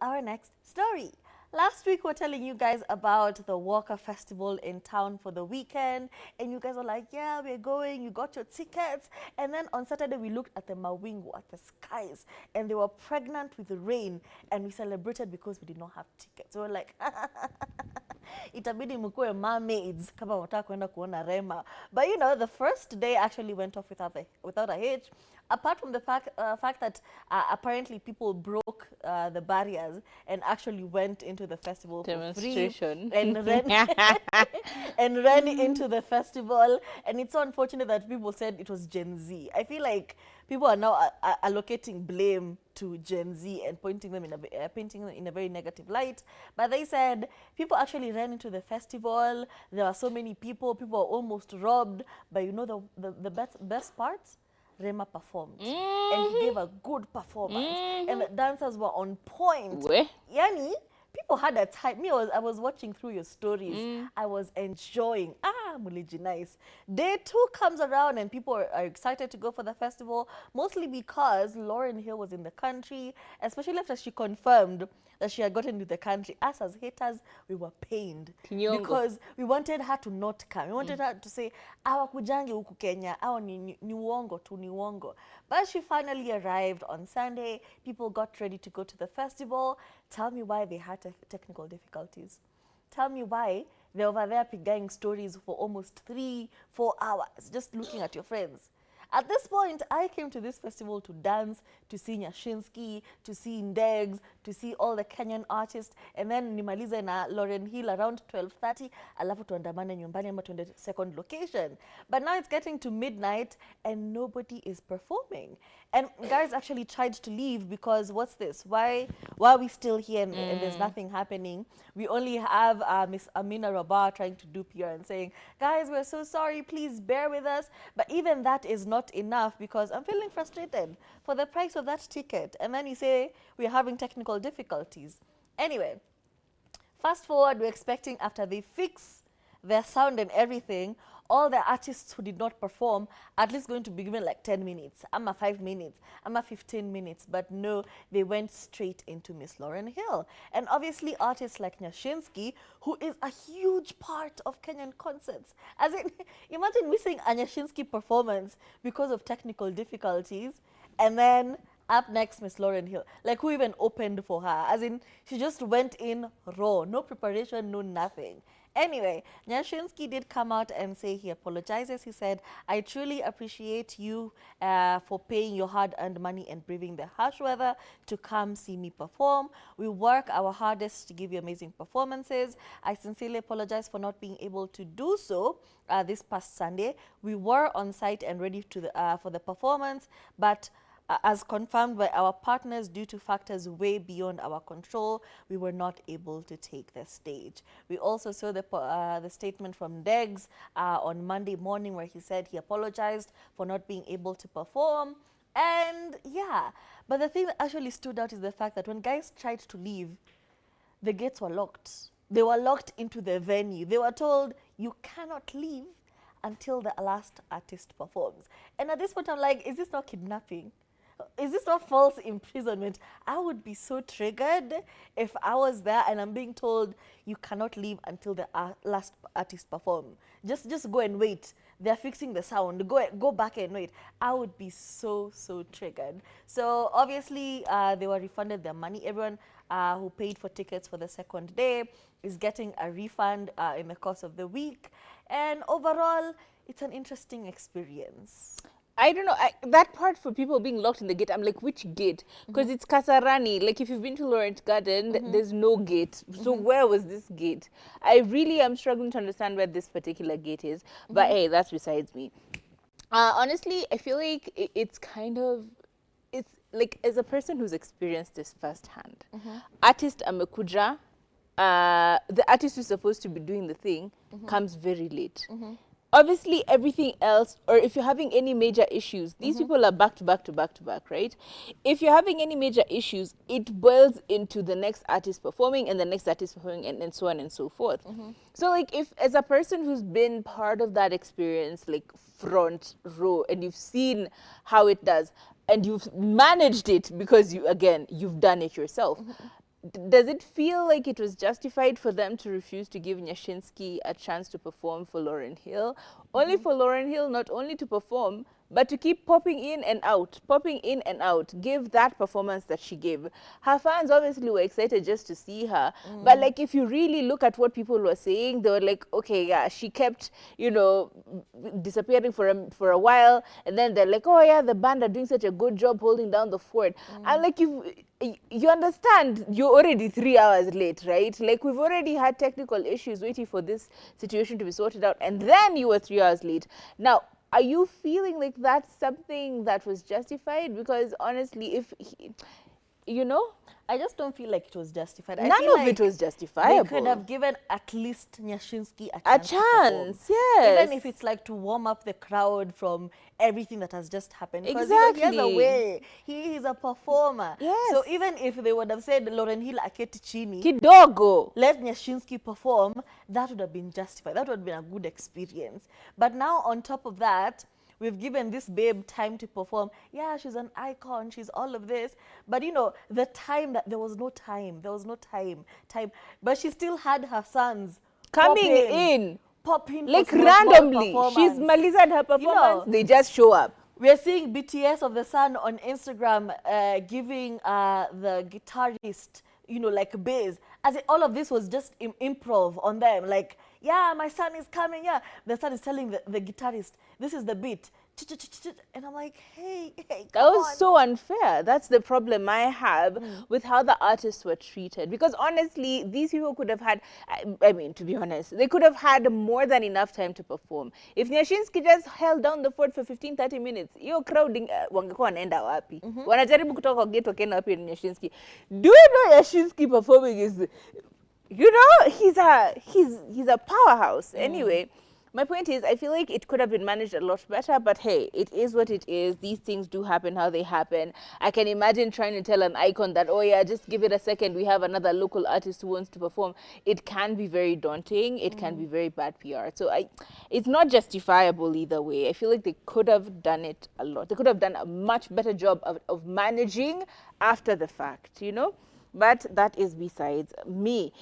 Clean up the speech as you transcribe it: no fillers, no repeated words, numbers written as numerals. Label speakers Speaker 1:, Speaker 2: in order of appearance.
Speaker 1: our next story. Last week, we were telling you guys about the Walker Festival in town for the weekend. And you guys were like, yeah, we're going. You got your tickets. And then on Saturday, we looked at the mawingu, at the skies. And they were pregnant with rain. And we celebrated because we did not have tickets. We were like, itabidi mkuwe mermaids kama wataka kwenda kuona Rema. But you know, the first day actually went off without a hitch. Apart from the fact that apparently people broke the barriers and actually went into the festival
Speaker 2: demonstration
Speaker 1: for free and ran, and ran into the festival. And it's so unfortunate that people said it was Gen Z. I feel like people are now allocating blame to Gen Z and painting them in a very negative light. But they said people actually ran into the festival. There were so many people. People were almost robbed. But you know the best parts? Rema performed and he gave a good performance and the dancers were on point. Yani, people had a time. I was watching through your stories. I was enjoying. Muliji nice. Day 2 comes around and people are excited to go for the festival, mostly because Lauryn Hill was in the country, especially after she confirmed that she had gotten into the country. Us as haters, we were pained because we wanted her to not come. We wanted her to say, hawakujangi huku Kenya, awa ni uongo tu, ni uongo. But she finally arrived on Sunday. People got ready to go to the festival. Tell me why they had technical difficulties. Tell me why they're over there pigaing stories for almost 3-4 hours, just looking at your friends. At this point, I came to this festival to dance, to see Nyashinski, to see Ndegs, to see all the Kenyan artists, and then nimalize na Lauryn Hill around 12:30, alafu tuandamane nyumbani ama tuende second location. But now it's getting to midnight and nobody is performing. And guys actually tried to leave because what's this? Why are we still here and there's nothing happening? We only have Miss Amina Rabah trying to do PR and saying, guys, we're so sorry, please bear with us. But even that is not enough because I'm feeling frustrated for the price of that ticket. And then you say we're having technical difficulties. Anyway, fast forward, we're expecting after they fix their sound and everything, all the artists who did not perform at least going to be given like 10 minutes, I'm a 5 minutes, I'm a 15 minutes. But no, they went straight into Miss Lauryn Hill. And obviously artists like Nyashinski, who is a huge part of Kenyan concerts. As in, imagine missing a Nyashinski performance because of technical difficulties. And then up next, Miss Lauryn Hill. Like, who even opened for her? As in, she just went in raw, no preparation, no nothing. Anyway, Nyashinski did come out and say he apologizes. He said, I truly appreciate you for paying your hard-earned money and braving the harsh weather to come see me perform. We work our hardest to give you amazing performances. I sincerely apologize for not being able to do so this past Sunday. We were on site and ready to for the performance, but as confirmed by our partners, due to factors way beyond our control, we were not able to take the stage. We also saw the statement from Degs on Monday morning where he said he apologized for not being able to perform. And yeah, but the thing that actually stood out is the fact that when guys tried to leave, the gates were locked. They were locked into the venue. They were told, you cannot leave until the last artist performs. And at this point, I'm like, is this not kidnapping? Is this not false imprisonment? I would be so triggered if I was there and I'm being told you cannot leave until the last artist perform. Just go and wait. They're fixing the sound. Go back and wait. I would be so triggered. So obviously they were refunded their money. Everyone who paid for tickets for the second day is getting a refund in the course of the week. And overall, it's an interesting experience.
Speaker 2: I don't know, that part for people being locked in the gate, I'm like, which gate? Because it's Kasarani. Like, if you've been to Laurent Garden, there's no gate. So where was this gate? I really am struggling to understand where this particular gate is. But hey, that's besides me. Honestly, I feel like it's kind of, it's like, as a person who's experienced this firsthand, artist Amekuja, the artist who's supposed to be doing the thing, comes very late. Obviously, everything else, or if you're having any major issues, these people are back to back to back to back, right? If you're having any major issues, it boils into the next artist performing and the next artist performing and so on and so forth. So like, if as a person who's been part of that experience, like front row, and you've seen how it does, and you've managed it because you've done it yourself, does it feel like it was justified for them to refuse to give Nyashinski a chance to perform for Lauryn Hill? Only for Lauryn Hill not only to perform, but to keep popping in and out, give that performance that she gave. Her fans obviously were excited just to see her. But like, if you really look at what people were saying, they were like, okay, yeah, she kept, you know, disappearing for a while. And then they're like, oh yeah, the band are doing such a good job holding down the fort. And like, you understand, you're already 3 hours late, right? Like, we've already had technical issues waiting for this situation to be sorted out. And then you were 3 hours late. Now, are you feeling like that's something that was justified? Because honestly, if you know,
Speaker 1: I just don't feel like it was justified. I
Speaker 2: none
Speaker 1: feel
Speaker 2: of
Speaker 1: like
Speaker 2: it was justifiable.
Speaker 1: they could have given at least Nyashinski a
Speaker 2: A
Speaker 1: chance to perform.
Speaker 2: chance, yes.
Speaker 1: Even if it's like to warm up the crowd from everything that has just happened. Because he has a
Speaker 2: Exactly.
Speaker 1: way. He is a performer.
Speaker 2: Yes.
Speaker 1: So even if they would have said Lauryn Hill aketi chini,
Speaker 2: Kidogo.
Speaker 1: let Nyashinski perform, that would have been justified. That would have been a good experience. But now on top of that, we've given this babe time to perform. Yeah, she's an icon. She's all of this. But, you know, the time that there was no time. There was no time. But she still had her sons
Speaker 2: Coming in.
Speaker 1: Pop in
Speaker 2: Like
Speaker 1: for small
Speaker 2: randomly.
Speaker 1: performance.
Speaker 2: She's Melissa and her performance.
Speaker 1: You know,
Speaker 2: they just show up.
Speaker 1: we're seeing BTS of the Sun on Instagram giving the guitarist, you know, like bass. As if all of this was just improv on them. Like, yeah, my son is coming. Yeah, the son is telling the guitarist, this is the beat. And I'm like, hey,
Speaker 2: That
Speaker 1: come
Speaker 2: was
Speaker 1: on.
Speaker 2: so unfair. That's the problem I have with how the artists were treated. Because honestly, these people could have had, I mean, to be honest, they could have had more than enough time to perform. If Nyashinski just held down the fort for 15-30 minutes, hiyo crowding wangekuwa wanaenda wapi? Wanajaribu kutoka gate wakaenda wapi Nyashinski. Do you know Nyashinski performing is, you know, he's a powerhouse. Anyway, my point is, I feel like it could have been managed a lot better, but hey, it is what it is. These things do happen how they happen. I can imagine trying to tell an icon that, oh yeah, just give it a second, we have another local artist who wants to perform. It can be very daunting. It can be very bad PR. So it's not justifiable either way. I feel like they could have done it a lot. They could have done a much better job of managing after the fact, you know? But that is besides me.